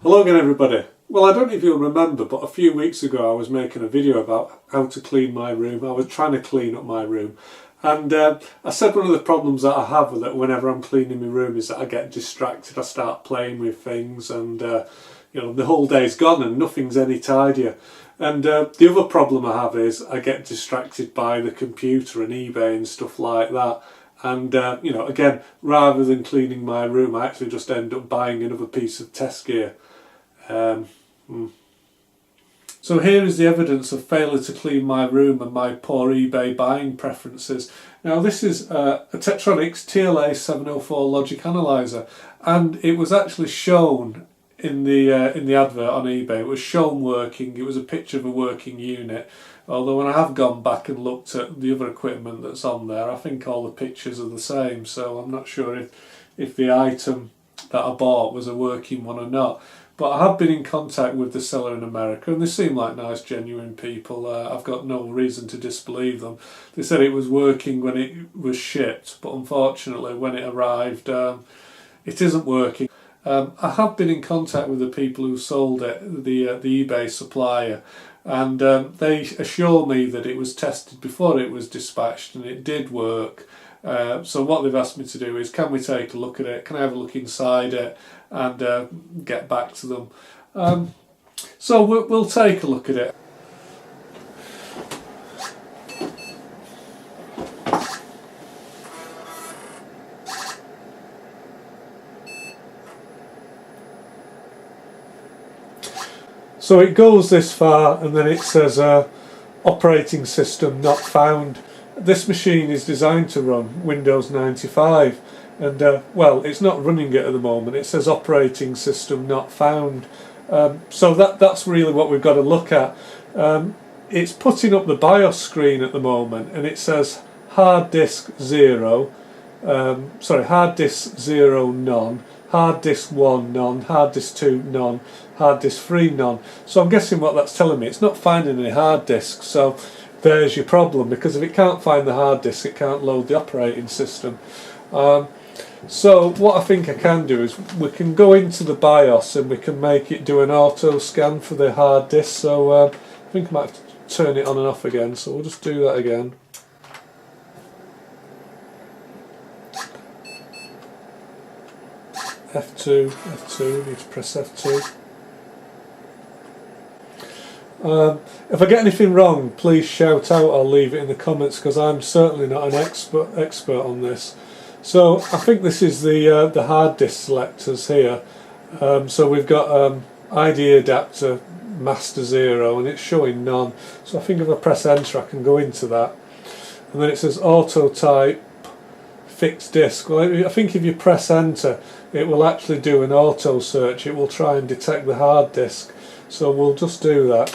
Hello again everybody. Well, I don't know if you'll remember, but a few weeks ago I was making a video about how to clean my room. I was trying to clean up my room, and I said one of the problems that I have with it whenever I'm cleaning my room is that I get distracted. I start playing with things and you know, the whole day's gone and nothing's any tidier. And the other problem I have is I get distracted by the computer and eBay and stuff like that. And you know, again, rather than cleaning my room, I actually just end up buying another piece of test gear. So here is the evidence of failure to clean my room and my poor eBay buying preferences. Now this is a Tektronix TLA 704 logic analyzer, and it was actually shown in the advert on eBay. It was shown working. It was a picture of a working unit. Although when I have gone back and looked at the other equipment that's on there, I think all the pictures are the same. So I'm not sure if the item that I bought was a working one or not. But I have been in contact with the seller in America, and they seem like nice, genuine people. I've got no reason to disbelieve them. They said it was working when it was shipped, but unfortunately when it arrived, it isn't working. I have been in contact with the people who sold it, the eBay supplier, and they assure me that it was tested before it was dispatched and it did work. So what they've asked me to do is, can we take a look at it, can I have a look inside it and get back to them. So we'll take a look at it. So it goes this far and then it says operating system not found. This machine is designed to run Windows 95 and well, it's not running it at the moment. It says operating system not found. So that's really what we've got to look at. It's putting up the BIOS screen at the moment and it says hard disk 0, hard disk 0 none, hard disk 1 none, hard disk 2 none, hard disk 3 none. So I'm guessing what that's telling me, it's not finding any hard disks. So there's your problem, because if it can't find the hard disk, it can't load the operating system. So what I think I can do is we can go into the BIOS and we can make it do an auto scan for the hard disk. So I think I might have to turn it on and off again, so we'll just do that again. F2, need to press F2. If I get anything wrong, please shout out. I'll leave it in the comments, because I'm certainly not an expert on this. So I think this is the hard disk selectors here. So we've got ID adapter master 0 and it's showing none. So I think if I press enter I can go into that. And then it says auto type fixed disk. Well, I think if you press enter it will actually do an auto search. It will try and detect the hard disk. So we'll just do that.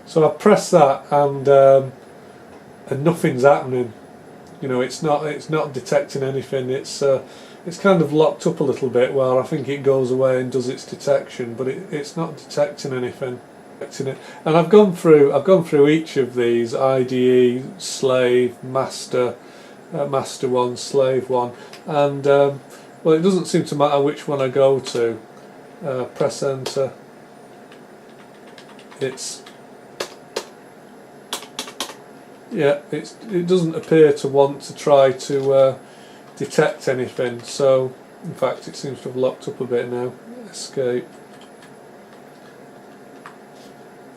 So I press that and nothing's happening. You know, it's not detecting anything. It's kind of locked up a little bit while I think it goes away and does its detection, but it's not detecting anything. And I've gone through each of these: IDE, slave, master, master 1, slave 1, and well, it doesn't seem to matter which one I go to. Press enter. It doesn't appear to want to try to detect anything. So in fact it seems to have locked up a bit now. Escape.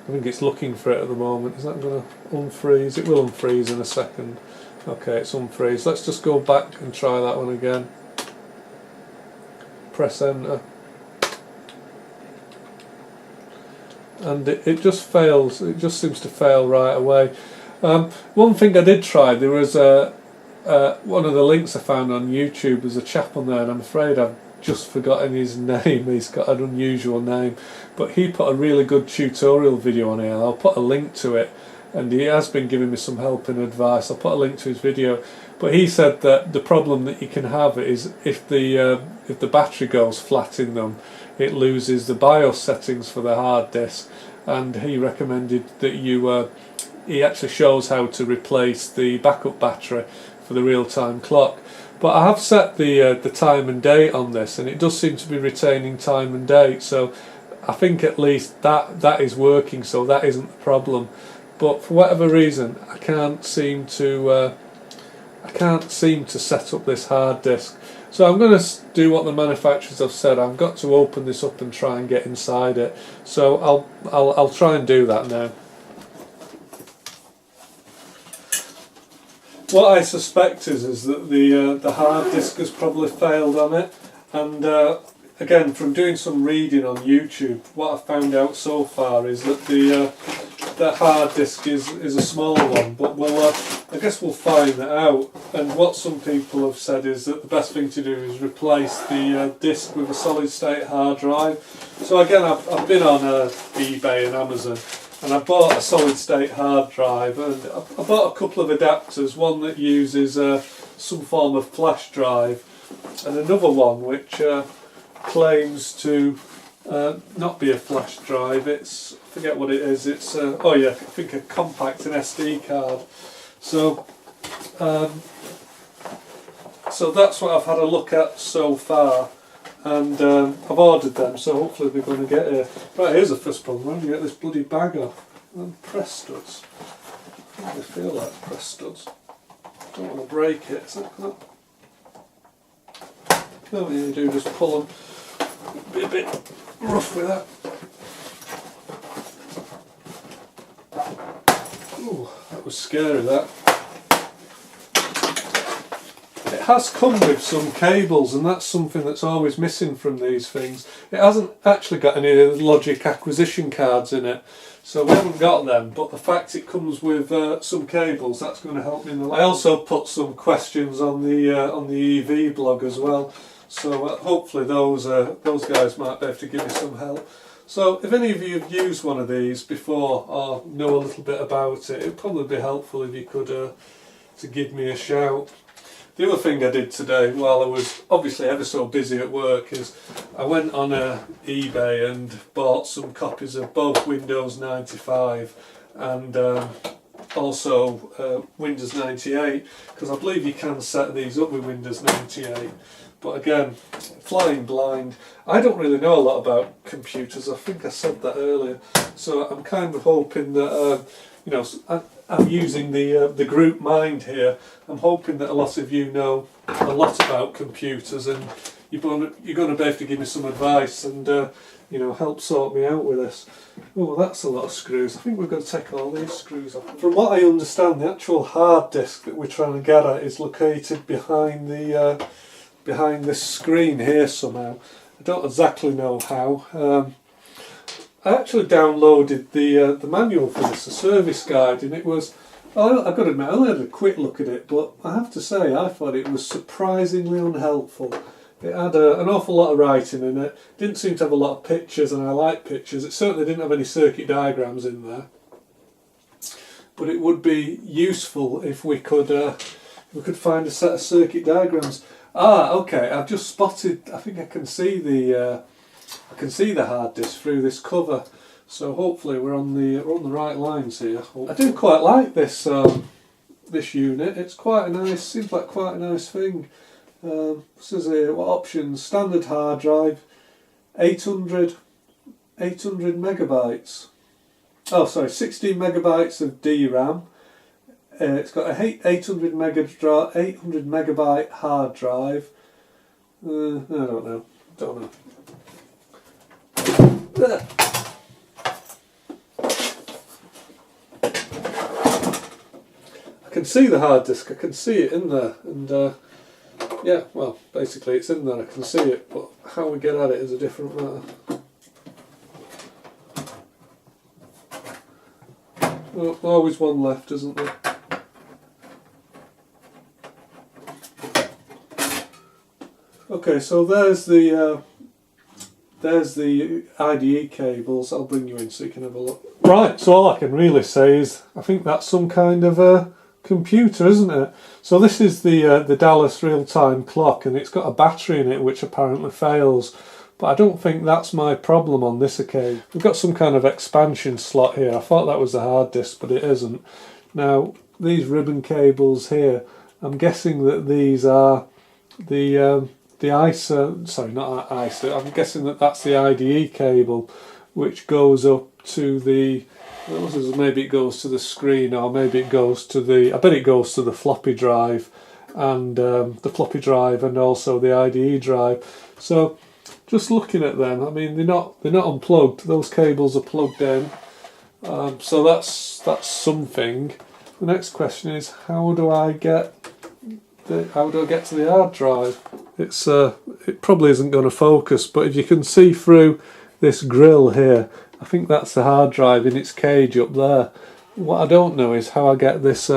I think it's looking for it at the moment. Is that going to unfreeze? It will unfreeze in a second. Okay, it's unfreeze. Let's just go back and try that one again. Press enter. And it just fails. It just seems to fail right away. One thing I did try, there was one of the links I found on YouTube. There's a chap on there, and I'm afraid I've just forgotten his name. He's got an unusual name, but he put a really good tutorial video on here. I'll put a link to it, and he has been giving me some help and advice. I'll put a link to his video. But he said that the problem that you can have is if the battery goes flat in them, it loses the BIOS settings for the hard disk, and he recommended that he actually shows how to replace the backup battery for the real-time clock. But I have set the time and date on this, and it does seem to be retaining time and date. So I think at least that is working. So that isn't the problem. But for whatever reason, I can't seem to set up this hard disk. So I'm going to do what the manufacturers have said. I've got to open this up and try and get inside it. So I'll try and do that now. What I suspect is that the hard disk has probably failed on it, and again, from doing some reading on YouTube, what I've found out so far is that the hard disk is a smaller one, but I guess we'll find that out. And what some people have said is that the best thing to do is replace the disk with a solid state hard drive. So again, I've been on eBay and Amazon, and I bought a solid state hard drive, and I bought a couple of adapters, one that uses some form of flash drive, and another one which claims to not be a flash drive. It's, I forget what it is, it's oh yeah, I think a compact and SD card. So so that's what I've had a look at so far, and I've ordered them, so hopefully they're going to get here. Right, here's the first problem. How do you get this bloody bag off? And press studs. I think they feel like press studs. Don't want to break it. Is that good? No, you do just pull them. Be a bit rough with that. Ooh, that was scary, that. It has come with some cables, and that's something that's always missing from these things. It hasn't actually got any logic acquisition cards in it, so we haven't got them, but the fact it comes with some cables, that's going to help me in the life. I also put some questions on the EV blog as well, so hopefully those guys might be able to give me some help. So if any of you have used one of these before or know a little bit about it, it'd probably be helpful if you could to give me a shout. The other thing I did today, while I was obviously ever so busy at work, is I went on eBay and bought some copies of both Windows 95 and also Windows 98, because I believe you can set these up with Windows 98. But again, flying blind. I don't really know a lot about computers. I think I said that earlier. So I'm kind of hoping that you know, I'm using the group mind here. I'm hoping that a lot of you know a lot about computers, and you're going to be able to give me some advice and you know, help sort me out with this. Oh, that's a lot of screws. I think we've got to take all these screws off. From what I understand, the actual hard disk that we're trying to get at is located behind the behind this screen here somehow. I don't exactly know how. I actually downloaded the manual for this, the service guide, and it was, I've got to admit, I only had a quick look at it, but I have to say I thought it was surprisingly unhelpful. It had an awful lot of writing in it, didn't seem to have a lot of pictures, and I like pictures. It certainly didn't have any circuit diagrams in there. But it would be useful if we could find a set of circuit diagrams. Ah, okay, I've just spotted, I think I can see the hard disk through this cover, so hopefully we're on the right lines here. I do quite like this this unit. It's quite a nice, seems like quite a nice thing. This is what options: standard hard drive, 800 megabytes. Oh, sorry, 16 megabytes of DRAM. It's got a 800 megabyte hard drive. I don't know. I can see the hard disk, I can see it in there, and yeah, well, basically it's in there, I can see it, but how we get at it is a different matter. Well, always one left, isn't there? Okay, so there's the IDE cables. I'll bring you in so you can have a look. Right, so all I can really say is I think that's some kind of a computer, isn't it? So this is the Dallas real-time clock, and it's got a battery in it which apparently fails. But I don't think that's my problem on this occasion. We've got some kind of expansion slot here. I thought that was the hard disk, but it isn't. Now, these ribbon cables here, I'm guessing that these are the ISA, sorry, not ISA, I'm guessing that that's the IDE cable, which goes up to the, maybe it goes to the screen, or maybe it goes to the, I bet it goes to the floppy drive, and the floppy drive, and also the IDE drive. So just looking at them, I mean, they're not unplugged. Those cables are plugged in, so that's something. The next question is, how do I get to the hard drive? It probably isn't going to focus, but if you can see through this grill here, I think that's the hard drive in its cage up there. What I don't know is how I get this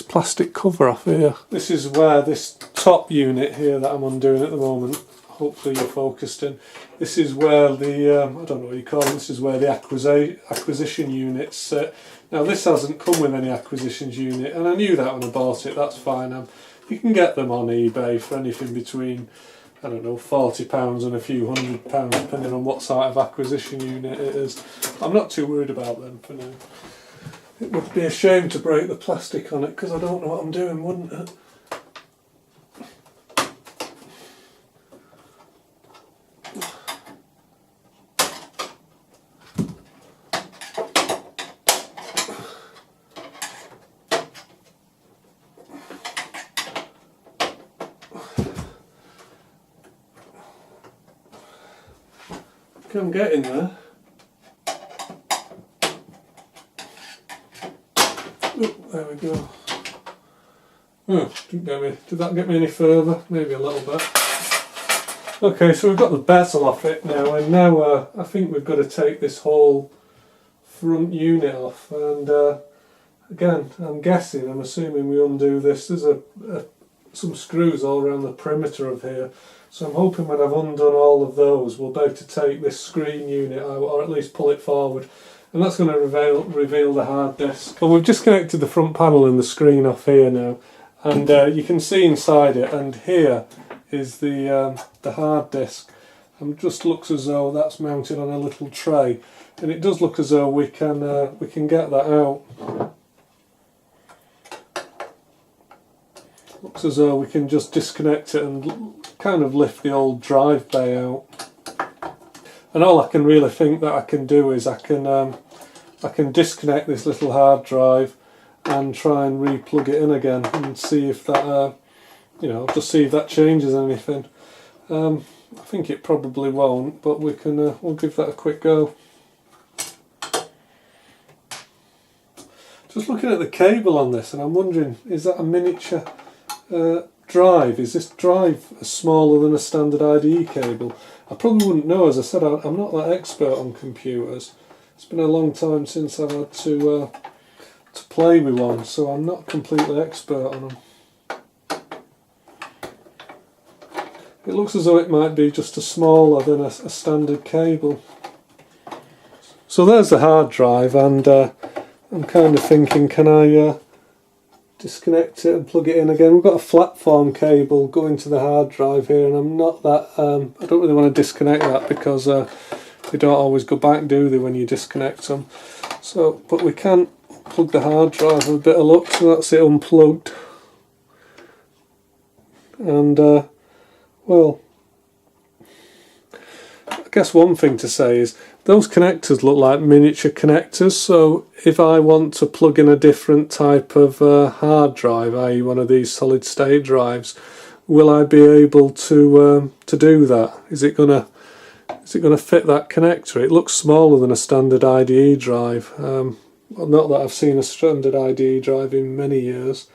plastic cover off here. This is where this top unit here that I'm undoing at the moment, hopefully you're focused in, this is where the, I don't know what you call it, this is where the acquisition units sit. Now this hasn't come with any acquisitions unit, and I knew that when I bought it, that's fine. You can get them on eBay for anything between, I don't know, £40 and a few £100, depending on what sort of acquisition unit it is. I'm not too worried about them for now. It would be a shame to break the plastic on it, because I don't know what I'm doing, wouldn't it? I'm getting there. Oh, there we go. Oh, did that get me any further? Maybe a little bit. Okay, so we've got the bezel off it now, and now I think we've got to take this whole front unit off. And again, I'm assuming we undo this. There's some screws all around the perimeter of here. So I'm hoping when I've undone all of those, we'll be able to take this screen unit out, or at least pull it forward. And that's going to reveal the hard disk. Well, we've just connected the front panel and the screen off here now. And you can see inside it, and here is the hard disk. And it just looks as though that's mounted on a little tray. And it does look as though we can get that out. Looks as though we can just disconnect it and kind of lift the old drive bay out. And all I can really think that I can do is I can disconnect this little hard drive and try and re-plug it in again and see if that just see if that changes anything. I think it probably won't, but we'll give that a quick go. Just looking at the cable on this, and I'm wondering, is that a miniature drive? Is this drive smaller than a standard IDE cable? I probably wouldn't know. As I said, I'm not that expert on computers. It's been a long time since I've had to play with one, so I'm not completely expert on them. It looks as though it might be just smaller than a standard cable. So there's the hard drive, and I'm kind of thinking, can I disconnect it and plug it in again? We've got a flat form cable going to the hard drive here, and I'm not that, I don't really want to disconnect that, because they don't always go back, do they, when you disconnect them. So, but we can plug the hard drive with a bit of luck. So that's it unplugged. And well, I guess one thing to say is those connectors look like miniature connectors, so if I want to plug in a different type of hard drive, i.e. one of these solid state drives, will I be able to do that? Is it gonna fit that connector? It looks smaller than a standard IDE drive. Well, not that I've seen a standard IDE drive in many years.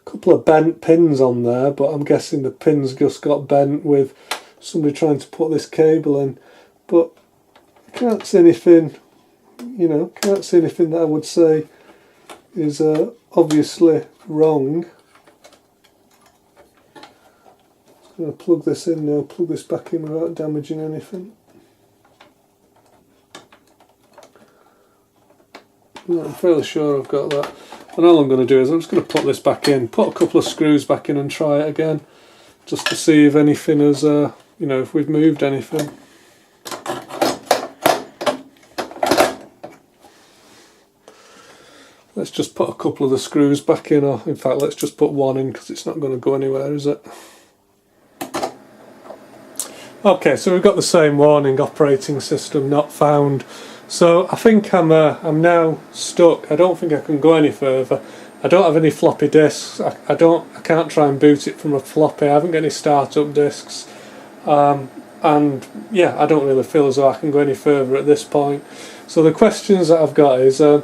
Couple of bent pins on there, but I'm guessing the pins just got bent with somebody trying to put this cable in. But I can't see anything, can't see anything that I would say is obviously wrong. I'm going to plug this in now, plug this back in without damaging anything. I'm fairly sure I've got that. And all I'm going to do is I'm just going to put this back in, put a couple of screws back in and try it again, just to see if anything has, if we've moved anything. let's just put a couple of the screws back in, or in fact let's just put one in because it's not going to go anywhere, is it? Okay, so we've got the same warning, operating system not found. So I think I'm now stuck. I don't think I can go any further. I don't have any floppy disks. I can't try and boot it from a floppy. I haven't got any startup disks. And yeah, I don't really feel as though I can go any further at this point. So the questions that I've got is, I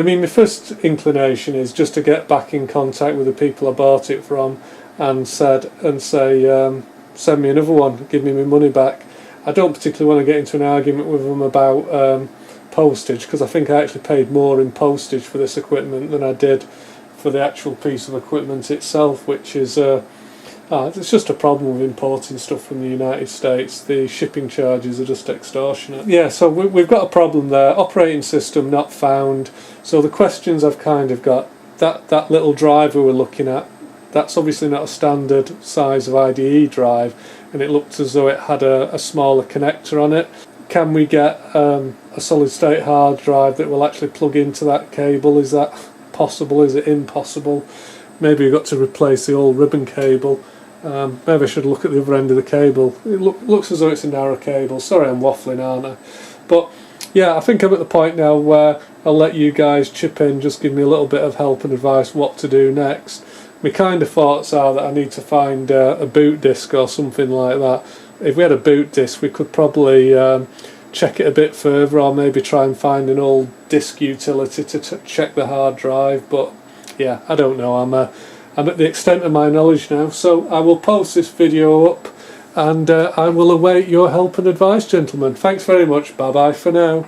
mean, my first inclination is just to get back in contact with the people I bought it from and say, send me another one, give me my money back. I don't particularly want to get into an argument with them about postage, because I think I actually paid more in postage for this equipment than I did for the actual piece of equipment itself, which is it's just a problem with importing stuff from the United States. The shipping charges are just extortionate. Yeah, so we've got a problem there. Operating system not found. So the questions I've kind of got, that little drive we were looking at, that's obviously not a standard size of IDE drive, and it looked as though it had a smaller connector on it. Can we get a solid state hard drive that will actually plug into that cable? Is that possible? Is it impossible? Maybe we've got to replace the old ribbon cable. Maybe I should look at the other end of the cable. It looks as though it's a narrow cable. Sorry, I'm waffling, aren't I? But yeah, I think I'm at the point now where I'll let you guys chip in, just give me a little bit of help and advice what to do next. My kind of thoughts are that I need to find a boot disk or something like that. If we had a boot disk, we could probably check it a bit further, or maybe try and find an old disk utility to check the hard drive. But yeah, I don't know. I'm at the extent of my knowledge now, so I will post this video up, and I will await your help and advice, gentlemen. Thanks very much. Bye bye for now.